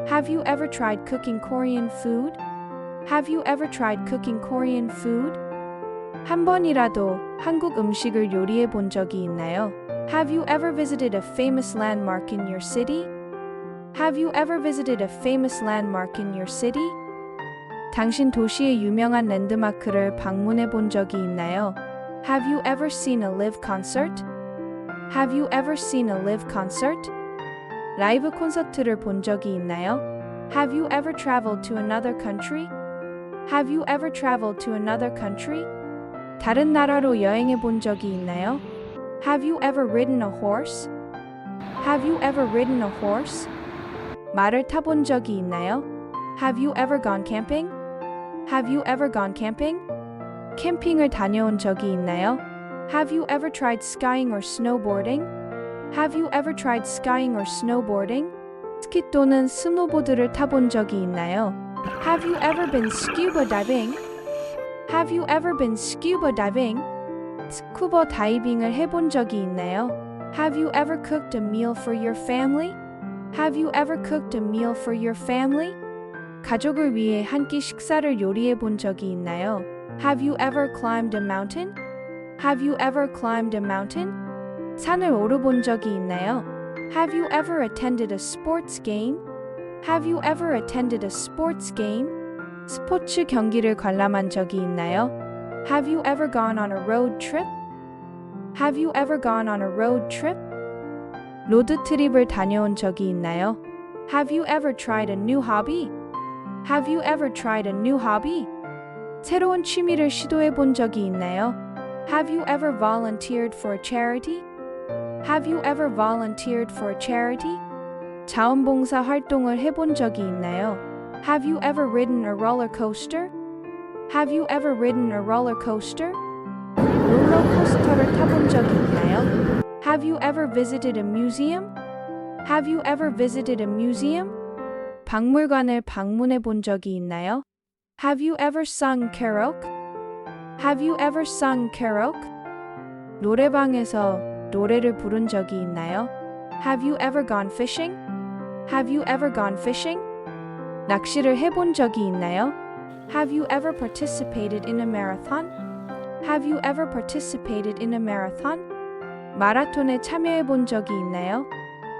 Have you ever tried cooking Korean food? Have you ever tried cooking Korean food? 한 번이라도 한국 음식을 요리해 본 적이 있나요? Have you ever visited a famous landmark in your city? Have you ever visited a famous landmark in your city? 당신 도시의 유명한 랜드마크를 방문해 본 적이 있나요? Have you ever seen a live concert? Have you ever seen a live concert? 라이브 콘서트를 본 적이 있나요? Have you ever traveled to another country? Have you ever traveled to another country? 다른 나라로 여행해 본 적이 있나요? Have you ever ridden a horse? Have you ever ridden a horse? 말을 타본 적이 있나요? Have you ever gone camping? Have you ever gone camping? 캠핑을 다녀온 적이 있나요? Have you ever tried skiing or snowboarding? Have you ever tried skiing or snowboarding? 스키 또는 스노보드를 타본 적이 있나요? Have you ever been scuba diving? Have you ever been scuba diving? 스쿠버 다이빙을 해본 적이 있나요? Have you ever cooked a meal for your family? Have you ever cooked a meal for your family? 가족을 위해 한 끼 식사를 요리해 본 적이 있나요? Have you ever climbed a mountain? Have you ever climbed a mountain? 산을 오르본 적이 있나요? Have you ever attended a sports game? Have you ever attended a sports game? 스포츠 경기를 관람한 적이 있나요? Have you ever gone on a road trip? Have you ever gone on a road trip? 로드 트립을 다녀온 적이 있나요? Have you ever tried a new hobby? Have you ever tried a new hobby? 새로운 취미를 시도해 본 적이 있나요? Have you ever volunteered for a charity? Have you ever volunteered for a charity? 자원봉사 활동을 해본 적이 있나요? Have you ever ridden a roller coaster? Have you ever ridden a roller coaster? 롤러코스터를 타본 적이 있나요? Have you ever visited a museum? Have you ever visited a museum? 박물관을 방문해 본 적이 있나요? Have you ever sung karaoke? Have you ever sung karaoke? 노래방에서 노래를 부른 적이 있나요? Have you ever gone fishing? Have you ever gone fishing? 낚시를 해본 적이 있나요? Have you ever participated in a marathon? Have you ever participated in a marathon? 마라톤에 참여해 본 적이 있나요?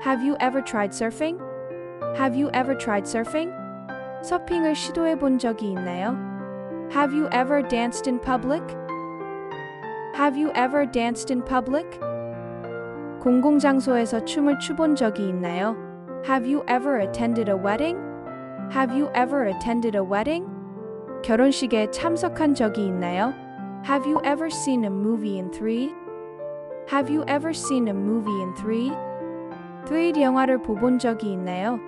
Have you ever tried surfing? Have you ever tried surfing? 서핑을 시도해 본 적이 있나요? Have you ever danced in public? Have you ever danced in public? 공공장소에서 춤을 추본 적이 있나요? Have you ever attended a wedding? Have you ever attended a wedding? 결혼식에 참석한 적이 있나요? Have you ever seen a movie in 3? Have you ever seen a movie in 3? 3D 영화를 보본 적이 있나요?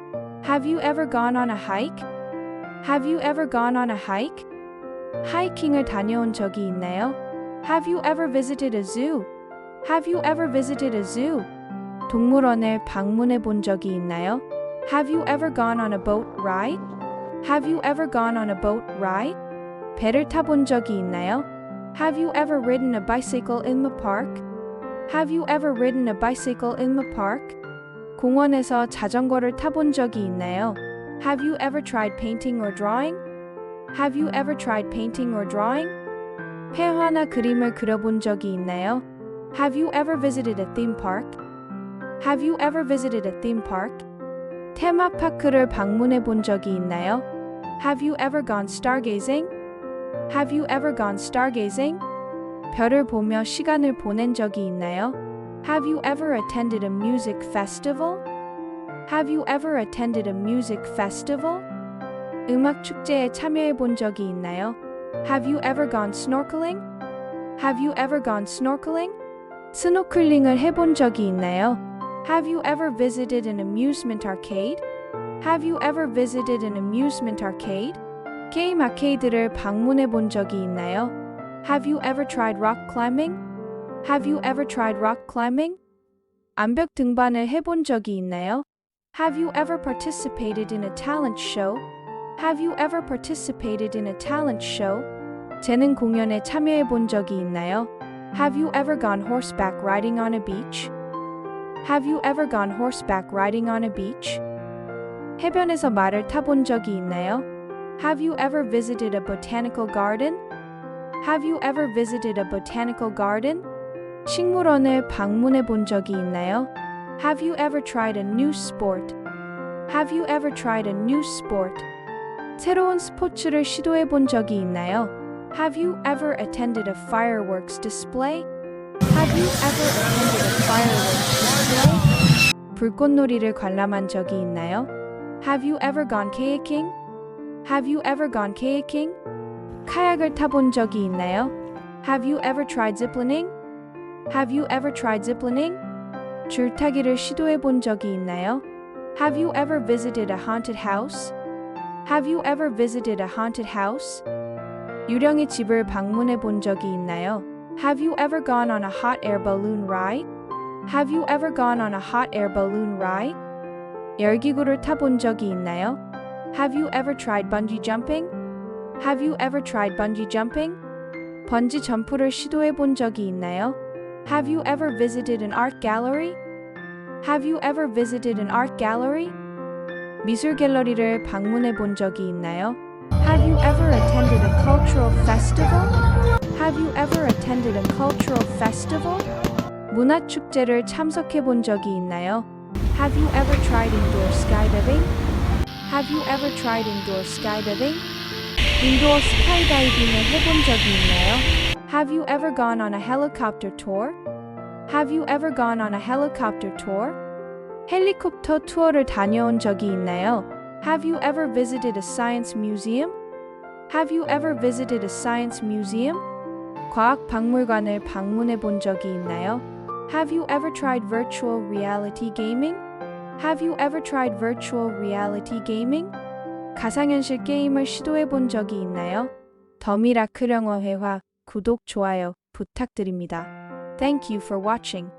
Have you ever gone on a hike? Have you ever gone on a hike? 하이킹을 다녀온 적이 있나요? Have you ever visited a zoo? Have you ever visited a zoo? 동물원을 방문해 본 적이 있나요? Have you ever gone on a boat ride? Have you ever gone on a boat ride? 배를 타본 적이 있나요? Have you ever ridden a bicycle in the park? Have you ever ridden a bicycle in the park? 공원에서 자전거를 타본 적이 있나요? Have you ever tried painting or drawing? Have you ever tried painting or drawing? 회화나 그림을 그려본 적이 있나요? Have you ever visited a theme park? Have you ever visited a theme park? 테마파크를 방문해 본 적이 있나요? Have you ever gone stargazing? Have you ever gone stargazing? 별을 보며 시간을 보낸 적이 있나요? Have you ever attended a music festival? Have you ever attended a music festival? 음악 축제에 참여해 본 적이 있나요? Have you ever gone snorkeling? Have you ever gone snorkeling? 스노클링을 해본 적이 있나요? Have you ever visited an amusement arcade? Have you ever visited an amusement arcade? 게임 아케이드를 방문해 본 적이 있나요? Have you ever tried rock climbing? Have you ever tried rock climbing? 암벽 등반을 해본 적이 있나요? Have you ever participated in a talent show? Have you ever participated in a talent show? 재능 공연에 참여해 본 적이 있나요? Have you ever gone horseback riding on a beach? Have you ever gone horseback riding on a beach? 해변에서 말을 타본 적이 있나요? Have you ever visited a botanical garden? Have you ever visited a botanical garden? 식물원을 방문해 본 적이 있나요? Have you ever tried a new sport? Have you ever tried a new sport? 새로운 스포츠를 시도해 본 적이 있나요? Have you ever attended a fireworks display? Have you ever attended a fireworks display? 불꽃놀이를 관람한 적이 있나요? Have you ever gone kayaking? Have you ever gone kayaking? 카약을 타본 적이 있나요? Have you ever tried ziplining? Have you ever tried ziplining? 줄타기를 시도해 본 적이 있나요? Have you ever visited a haunted house? Have you ever visited a haunted house? 유령의 집을 방문해 본 적이 있나요? Have you ever gone on a hot air balloon ride? Have you ever gone on a hot air balloon ride? 열기구를 타본 적이 있나요? Have you ever tried bungee jumping? Have you ever tried bungee jumping? 번지 점프를 시도해 본 적이 있나요? Have you ever visited an art gallery? Have you ever visited an art gallery? 미술 갤러리를 방문해 본 적이 있나요? Have you ever attended a cultural festival? Have you ever attended a cultural festival? 문화 축제를 참석해 본 적이 있나요? Have you ever tried indoor skydiving? Have you ever tried indoor skydiving? 인도어 스카이다이빙을 해본 적이 있나요? Have you ever gone on a helicopter tour? Have you ever gone on a helicopter tour? 헬리콥터 투어를 다녀온 적이 있나요? Have you ever visited a science museum? Have you ever visited a science museum? 과학 박물관을 방문해 본 적이 있나요? Have you ever tried virtual reality gaming? Have you ever tried virtual reality gaming? 가상현실 게임을 시도해 본 적이 있나요? 더미라클 영어 회화 구독, 좋아요 부탁드립니다. Thank you for watching.